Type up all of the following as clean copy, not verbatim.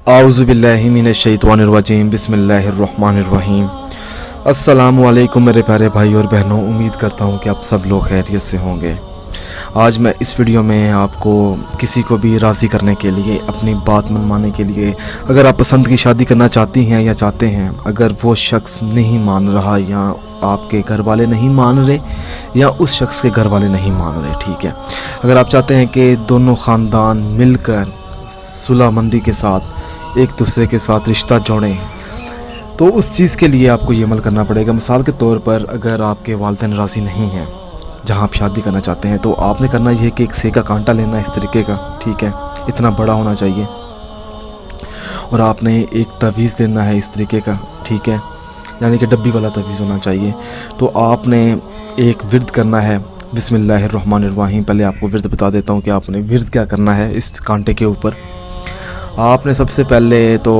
आऊज़ु बिल्लाहि मिनश्शैतानिर्रजीम बिस्मिल्लाहिर्रहमानिर्रहीम। अस्सलामु अलैकुम मेरे प्यारे भाई और बहनों, उम्मीद करता हूँ कि आप सब लोग खैरियत से होंगे। आज मैं इस वीडियो में आपको किसी को भी राज़ी करने के लिए, अपनी बात मनवाने के लिए, अगर आप पसंद की शादी करना चाहती हैं या चाहते हैं, अगर वो शख्स नहीं मान रहा या आपके घर वाले नहीं मान रहे या उस शख्स के घर वाले नहीं मान रहे, ठीक है, अगर आप चाहते हैं कि दोनों ख़ानदान मिलकर सुलह मंदी के साथ एक दूसरे के साथ रिश्ता जोड़ें, तो उस चीज़ के लिए आपको ये अमल करना पड़ेगा। मिसाल के तौर पर अगर आपके वालिदैन राज़ी नहीं हैं जहाँ आप शादी करना चाहते हैं, तो आपने करना ये है कि एक सेका कांटा लेना है इस तरीके का, ठीक है, इतना बड़ा होना चाहिए, और आपने एक तवीज़ देना है इस तरीके का, ठीक है, यानी कि डब्बी वाला तवीज़ होना चाहिए। तो आपने एक विर्द करना है बिस्मिल्लाहिर्रहमानिर्रहीम। पहले आपको विर्द बता देता हूँ कि आपने विर्द क्या करना है। इस कांटे के ऊपर आपने सबसे पहले तो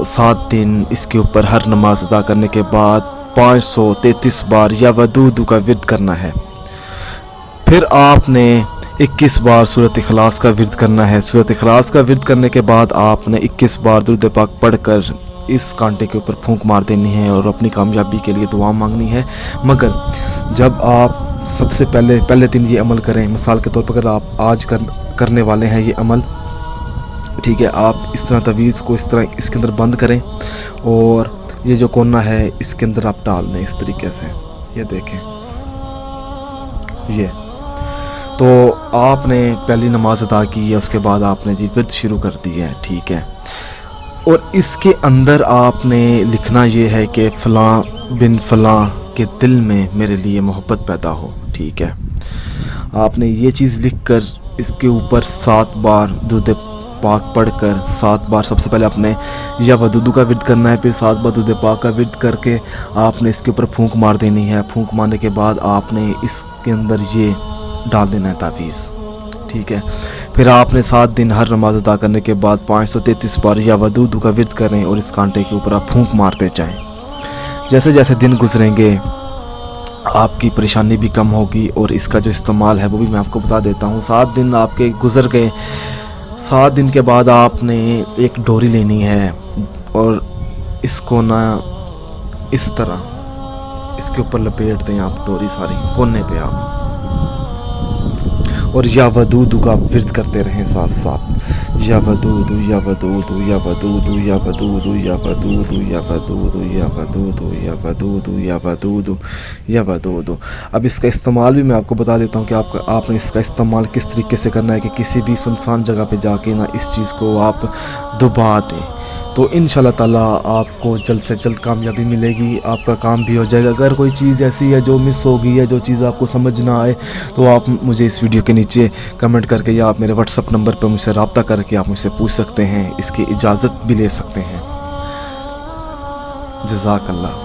7 दिन इसके ऊपर हर नमाज अदा करने के बाद 533 बार या वदूदू का विर्द करना है। फिर आपने 21 बार सूरत इखलास का विर्द करना है। सूरत इखलास का विर्द करने के बाद आपने 21 बार दुरूद पाक पढ़कर इस कांटे के ऊपर फूंक मार देनी है और अपनी कामयाबी के लिए दुआ मांगनी है। मगर जब आप सबसे पहले दिन ये अमल करें, मिसाल के तौर पर अगर आप आज करने वाले हैं ये अमल, ठीक है, आप इस तरह तवीज़ को इस तरह इसके अंदर बंद करें और ये जो कोना है इसके अंदर आप डाल दें इस तरीके से। ये देखें, ये तो आपने पहली नमाज अदा की है, उसके बाद आपने जी विर्द शुरू कर दी है, ठीक है, और इसके अंदर आपने लिखना ये है कि फ़लाँ बिन फ़लाँ के दिल में मेरे लिए मोहब्बत पैदा हो, ठीक है। आपने ये चीज़ लिखकर इसके ऊपर 7 बार दुरूद पाक पढ़कर 7 बार सबसे पहले आपने या वदूदू का विर्द करना है, फिर 7 बार दुरूद पाक का विर्द करके आपने इसके ऊपर फूंक मार देनी है। फूंक मारने के बाद आपने इसके अंदर ये डाल देना है तावीज़, ठीक है। फिर आपने 7 दिन हर नमाज अदा करने के बाद 533 बार या वदूदू का विर्द करें और इस कांटे के ऊपर आप फूंक मारते जाएँ। जैसे जैसे दिन गुजरेंगे आपकी परेशानी भी कम होगी और इसका जो इस्तेमाल है वो भी मैं आपको बता देता हूँ। 7 दिन आपके गुजर गए, 7 दिन के बाद आपने एक डोरी लेनी है और इसको ना इस तरह इसके ऊपर लपेट दें आप डोरी सारी कोने पे आप, और या वदूदू का विर्द करते रहें साथ साथ, या वदूदू या वदूदू या वदूदू या वदूदू या वदूदू या वदूदू या वदूदू या वदूदू या वदूदू या वदूदू। अब इसका इस्तेमाल भी मैं आपको बता देता हूँ कि आपने इसका इस्तेमाल किस तरीके से करना है कि किसी भी सुनसान जगह पे जाके ना इस चीज़ को आप दबा दें, तो इंशाल्लाह ताला आपको जल्द से जल्द कामयाबी मिलेगी, आपका काम भी हो जाएगा। अगर कोई चीज़ ऐसी है जो मिस हो गई है, जो चीज़ आपको समझ ना आए, तो आप मुझे इस वीडियो के नीचे कमेंट करके या आप मेरे व्हाट्सअप नंबर पर मुझसे रब्ता करके आप मुझसे पूछ सकते हैं, इसकी इजाज़त भी ले सकते हैं। जज़ाकल्लाह।